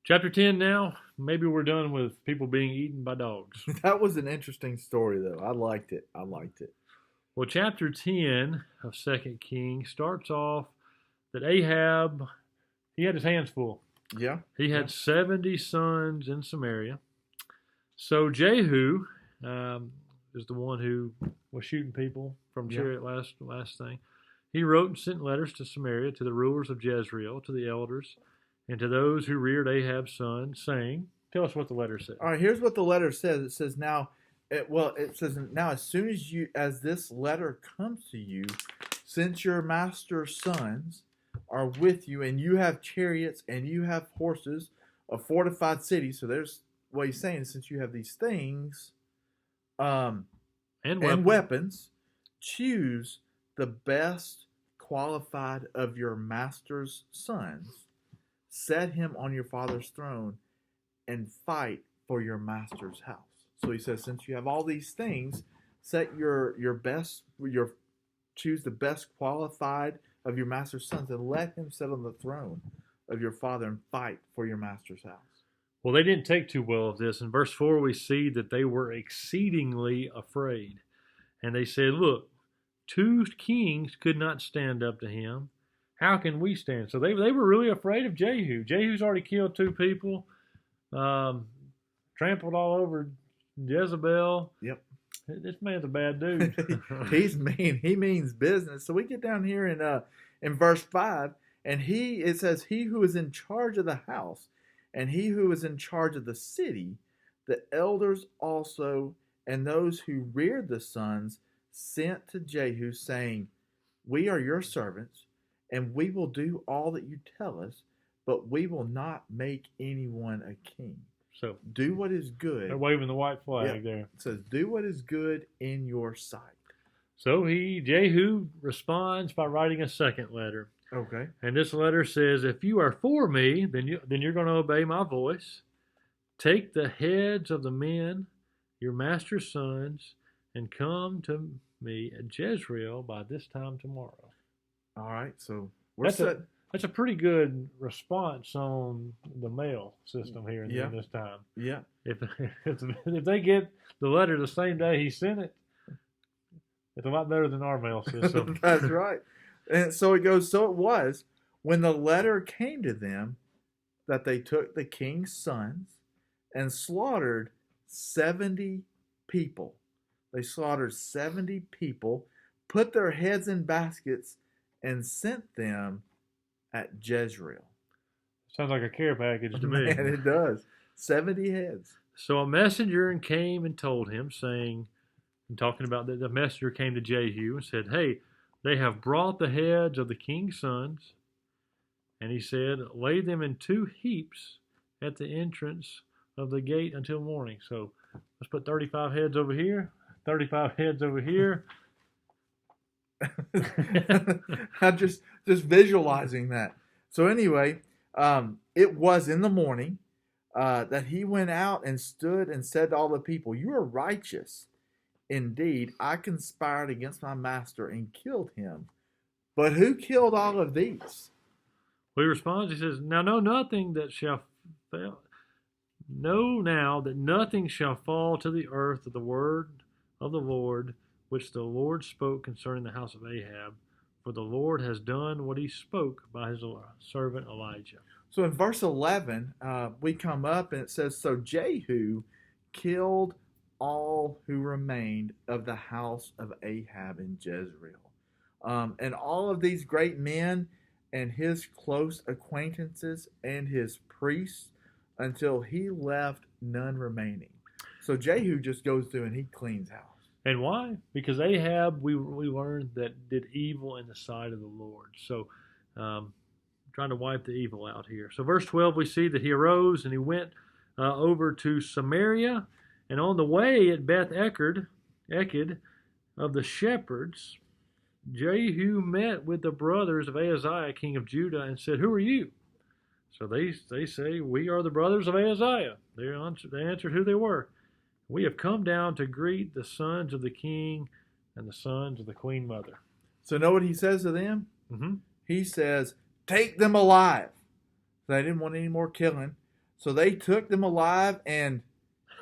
Chapter 10 now. Maybe we're done with people being eaten by dogs. That was an interesting story, though. I liked it. I liked it. Well, chapter 10 of Second Kings starts off that Ahab, he had his hands full. Yeah. He had 70 sons in Samaria. So Jehu is the one who was shooting people from chariot last thing. He wrote and sent letters to Samaria, to the rulers of Jezreel, to the elders, and to those who reared Ahab's son, saying, tell us what the letter said. All right, here's what the letter says. It says now, it says now as soon as this letter comes to you, since your master's sons are with you, and you have chariots and you have horses, a fortified city. So there's what he's saying. Since you have these things, and weapons, choose the best qualified of your master's sons, set him on your father's throne, and fight for your master's house. So he says, since you have all these things, set choose the best qualified of your master's sons, and let him sit on the throne of your father and fight for your master's house. Well, they didn't take too well of this. In verse 4, we see that they were exceedingly afraid. And they said, look, 2 kings could not stand up to him. How can we stand? So they were really afraid of Jehu. Jehu's already killed 2 people, trampled all over Jezebel. Yep. This man's a bad dude. He's mean. He means business. So we get down here in verse 5, and it says, he who is in charge of the house and he who is in charge of the city, the elders also, and those who reared the sons, sent to Jehu, saying, we are your servants, and we will do all that you tell us, but we will not make anyone a king. So do what is good. They're waving the white flag there. It says, do what is good in your sight. So Jehu responds by writing a second letter. Okay. And this letter says, if you are for me, then you're going to obey my voice. Take the heads of the men, your master's sons, and come to me at Jezreel by this time tomorrow. All right. So that's a pretty good response on the mail system here in this time. Yeah. If they get the letter the same day he sent it, it's a lot better than our mail system. That's right. And so it goes, so it was, when the letter came to them, that they took the king's sons and slaughtered 70 people. They slaughtered 70 people, put their heads in baskets, and sent them at Jezreel. Sounds like a care package to me. And it does. 70 heads. So a messenger came and told him, saying, and talking about the messenger came to Jehu and said, hey, they have brought the heads of the king's sons. And he said, lay them in 2 heaps at the entrance of the gate until morning. So let's put 35 heads over here, 35 heads over here. I'm just visualizing that. So anyway, it was in the morning that he went out and stood and said to all the people, you are righteous. Indeed, I conspired against my master and killed him. But who killed all of these? Well, he responds, he says, now know nothing that shall fail. Know now that nothing shall fall to the earth of the word of the Lord, which the Lord spoke concerning the house of Ahab. For the Lord has done what he spoke by his servant Elijah. So in verse 11, we come up and it says, so Jehu killed all who remained of the house of Ahab in Jezreel. And all of these great men and his close acquaintances and his priests, until he left none remaining. So Jehu just goes through and he cleans house. And why? Because Ahab, we learned that did evil in the sight of the Lord. So trying to wipe the evil out here. So verse 12, we see that he arose and he went over to Samaria. And on the way at Beth Eked of the shepherds, Jehu met with the brothers of Ahaziah, king of Judah, and said, who are you? So they say, we are the brothers of Ahaziah. They answered who they were. We have come down to greet the sons of the king and the sons of the queen mother. So know what he says to them? Mm-hmm. He says, take them alive. They didn't want any more killing. So they took them alive and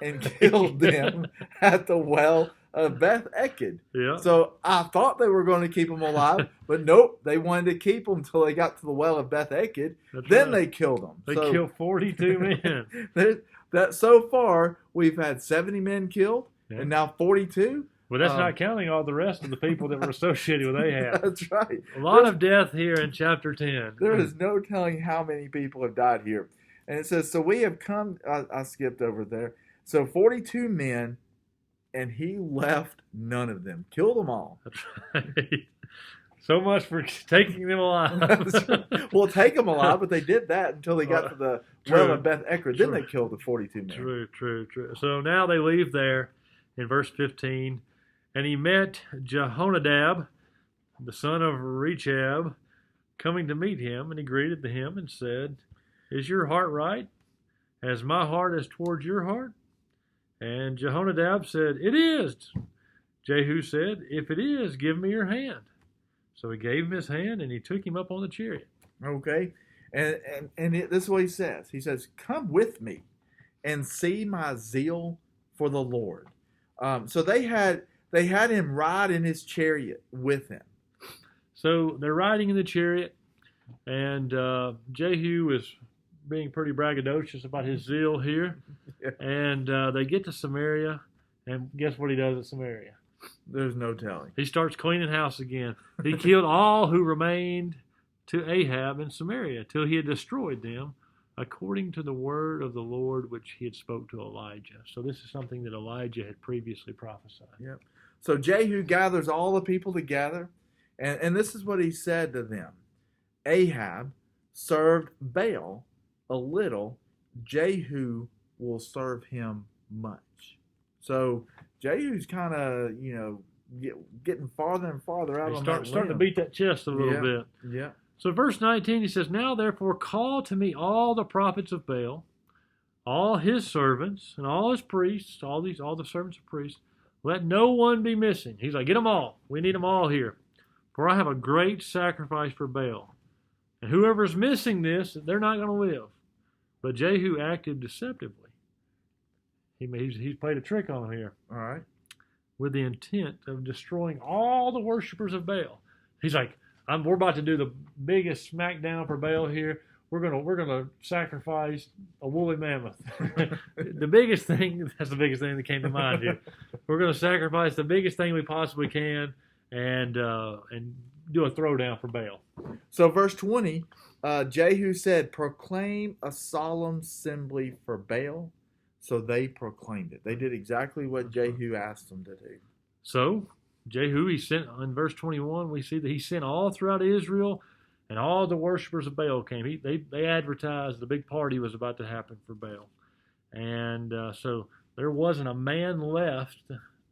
killed them at the well of Beth Eked. Yeah. So I thought they were going to keep them alive, but nope, they wanted to keep them until they got to the well of Beth Eked. That's Then right. they killed them. They killed 42 men. That so far we've had 70 men killed, Yeah. and now 42. Well, that's not counting all the rest of the people that were associated with Ahab. That's right. A lot of death here in chapter 10. There is no telling how many people have died here. And it says, so we have come, I skipped over there. So 42 men, and he left none of them. Killed them all. That's right. So much for taking them alive. Well, take them alive, but they did that until they got to the well of Beth Eked. Then they killed the 42 men. True. So now they leave there in verse 15. And he met Jehonadab, the son of Rechab, coming to meet him. And he greeted him and said, Is your heart right, as my heart is towards your heart? And Jehonadab said, It is. Jehu said, If it is, give me your hand. So he gave him his hand, and he took him up on the chariot. Okay, and this is what he says. He says, "Come with me, and see my zeal for the Lord." So they had him ride in his chariot with him. So they're riding in the chariot, and Jehu is being pretty braggadocious about his zeal here. Yeah. And they get to Samaria, and guess what he does at Samaria? There's no telling. He starts cleaning house again. He killed all who remained to Ahab in Samaria till he had destroyed them, according to the word of the Lord which he had spoke to Elijah. So this is something that Elijah had previously prophesied. Yep. So Jehu gathers all the people together, and this is what he said to them. Ahab served Baal a little. Jehu will serve him much. So Jehu's kind of, getting farther and farther out He's on that starting to limb. beat that chest a little bit. Yeah. So verse 19, he says, Now therefore call to me all the prophets of Baal, all his servants, and all his priests, all the servants of priests. Let no one be missing. He's like, get them all. We need them all here. For I have a great sacrifice for Baal. And whoever's missing this, they're not going to live. But Jehu acted deceptively. He's played a trick on him here. All right. With the intent of destroying all the worshipers of Baal. He's like, we're about to do the biggest smackdown for Baal here. We're gonna sacrifice a woolly mammoth. The biggest thing, that's the biggest thing that came to mind here. We're gonna sacrifice the biggest thing we possibly can and do a throwdown for Baal. So verse 20, Jehu said, proclaim a solemn assembly for Baal. So they proclaimed it. They did exactly what Jehu asked them to do. So Jehu, he sent, in verse 21, we see that he sent all throughout Israel, and all the worshipers of Baal came. They advertised the big party was about to happen for Baal. And so there wasn't a man left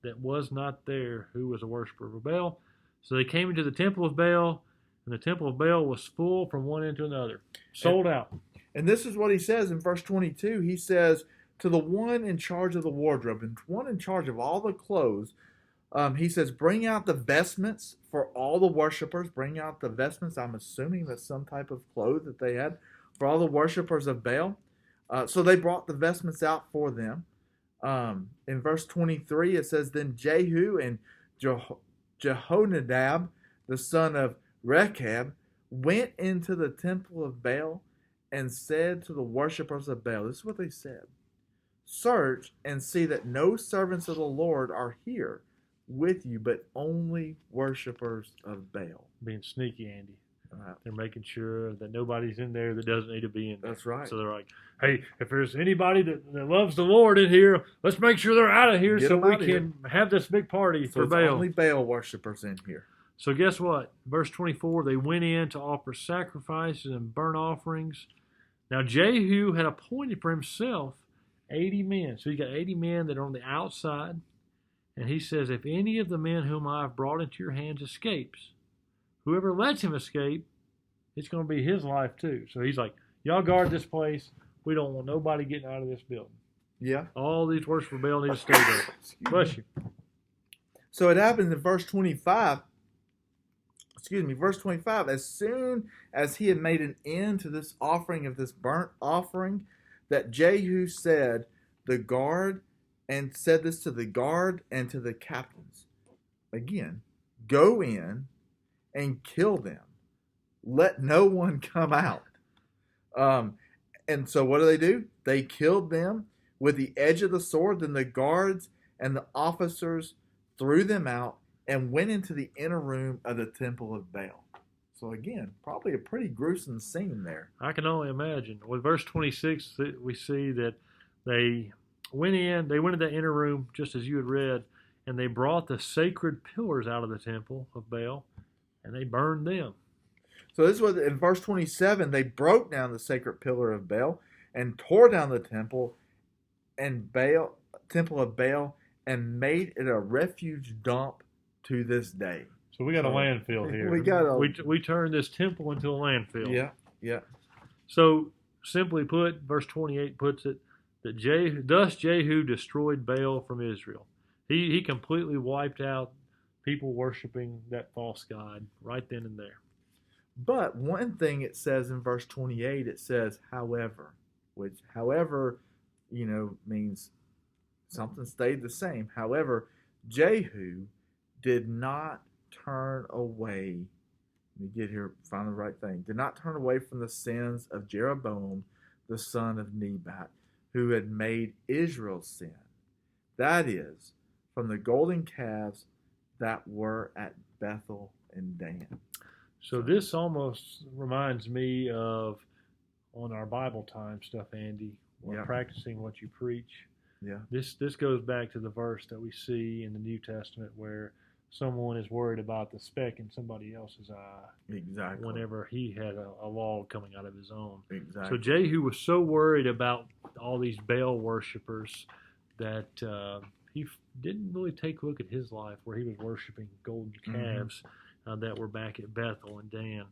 that was not there who was a worshiper of Baal. So they came into the temple of Baal, and the temple of Baal was full from one end to another, sold out. And this is what he says in verse 22. He says, to the one in charge of the wardrobe and one in charge of all the clothes, he says, bring out the vestments for all the worshipers. Bring out the vestments. I'm assuming that's some type of clothes that they had for all the worshipers of Baal. So they brought the vestments out for them. In verse 23, it says, then Jehu and Jehonadab, the son of Rechab, went into the temple of Baal and said to the worshipers of Baal, this is what they said, search and see that no servants of the Lord are here with you, but only worshipers of Baal. Being sneaky, Andy. They're making sure that nobody's in there that doesn't need to be in there. That's right. So they're like, hey, if there's anybody that loves the Lord in here, let's make sure they're out of here so we can have this big party for it's Baal. Only Baal worshipers in here. So guess what? Verse 24, they went in to offer sacrifices and burnt offerings. Now Jehu had appointed for himself 80 men. So he's got 80 men that are on the outside. And he says, if any of the men whom I have brought into your hands escapes, whoever lets him escape, it's going to be his life too. So he's like, y'all guard this place. We don't want nobody getting out of this building. Yeah. All these worshipers Baal need to stay there. Bless you. So it happens in verse 25. Verse 25. As soon as he had made an end to this offering of this burnt offering, that Jehu said the guard and said this to the guard and to the captains. Again, go in and kill them. Let no one come out. And so what do? They killed them with the edge of the sword. Then the guards and the officers threw them out and went into the inner room of the temple of Baal. So again, probably a pretty gruesome scene there. I can only imagine. With verse 26, we see that they went in the inner room, just as you had read, and they brought the sacred pillars out of the temple of Baal, and they burned them. So this was in verse 27, they broke down the sacred pillar of Baal and tore down the temple of Baal and made it a refuge dump to this day. So we got a landfill here. We turned this temple into a landfill. Yeah. So simply put, verse 28 puts it that thus Jehu destroyed Baal from Israel. He completely wiped out people worshiping that false god right then and there. But one thing it says in verse 28, it says, however, which however, means something stayed the same. However, Jehu did not turn away. Let me get here, find the right thing. Did not turn away from the sins of Jeroboam, the son of Nebat, who had made Israel sin. That is, from the golden calves that were at Bethel and Dan. So this almost reminds me of on our Bible time stuff, Andy, practicing what you preach. Yeah. This goes back to the verse that we see in the New Testament where someone is worried about the speck in somebody else's eye. Exactly. Whenever he had a log coming out of his own. Exactly. So Jehu was so worried about all these Baal worshipers that he didn't really take a look at his life where he was worshiping golden calves that were back at Bethel and Dan,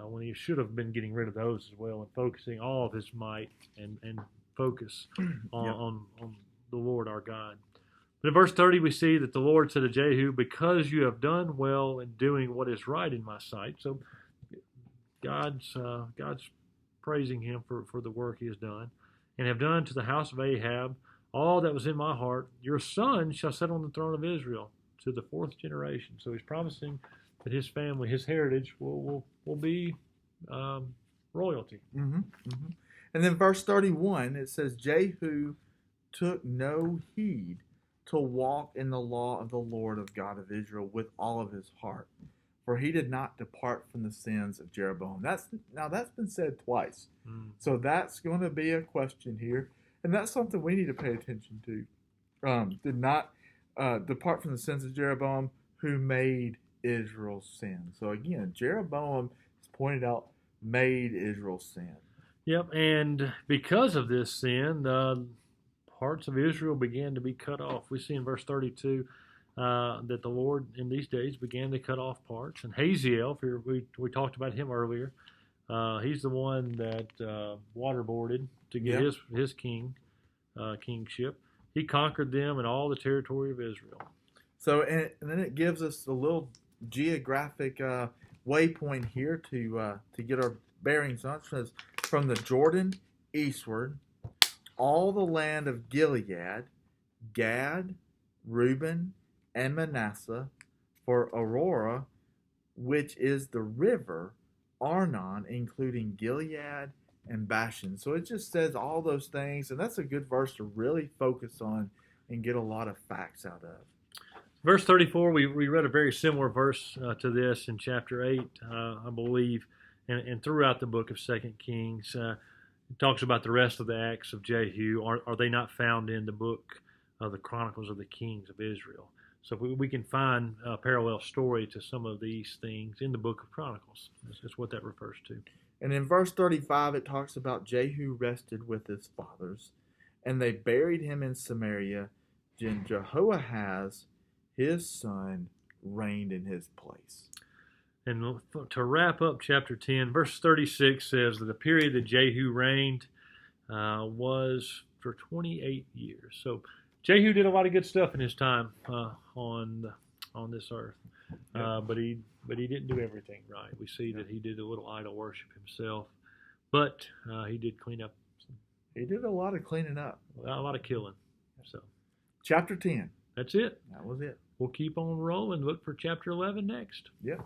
when he should have been getting rid of those as well and focusing all of his might and focus on the Lord our God. But in verse 30 we see that the Lord said to Jehu, because you have done well in doing what is right in my sight. So God's praising him for the work he has done, and have done to the house of Ahab all that was in my heart. Your son shall sit on the throne of Israel to the fourth generation. So he's promising that his family, his heritage, will be royalty. And then verse 31, it says, Jehu took no heed to walk in the law of the Lord of God of Israel with all of his heart, for he did not depart from the sins of Jeroboam. That's been said twice. So that's going to be a question here, and that's something we need to pay attention to. Did not depart from the sins of Jeroboam, who made Israel sin. So again, Jeroboam is pointed out made Israel sin. Yep, and because of this sin, parts of Israel began to be cut off. We see in verse 32 that the Lord in these days began to cut off parts. And Hazael, we talked about him earlier, he's the one that waterboarded to get his kingship. He conquered them and all the territory of Israel. So, and then it gives us a little geographic waypoint here to get our bearings on. It says, from the Jordan eastward, all the land of Gilead, Gad, Reuben, and Manasseh, for Aurora, which is the river, Arnon, including Gilead and Bashan. So it just says all those things, and that's a good verse to really focus on and get a lot of facts out of. Verse 34, we read a very similar verse to this in chapter 8, I believe, and throughout the book of 2 Kings. It talks about the rest of the acts of Jehu. Are they not found in the book of the Chronicles of the Kings of Israel? So we can find a parallel story to some of these things in the book of Chronicles. That's what that refers to. And in verse 35, it talks about Jehu rested with his fathers, and they buried him in Samaria. And Jehoahaz, his son, reigned in his place. And to wrap up chapter 10, verse 36 says that the period that Jehu reigned was for 28 years. So Jehu did a lot of good stuff in his time on this earth, but he didn't do everything right. We see that he did a little idol worship himself, but he did clean up He did a lot of cleaning up. A lot of killing. So Chapter 10. that's it. That was it. We'll keep on rolling. Look for chapter 11 next. Yep.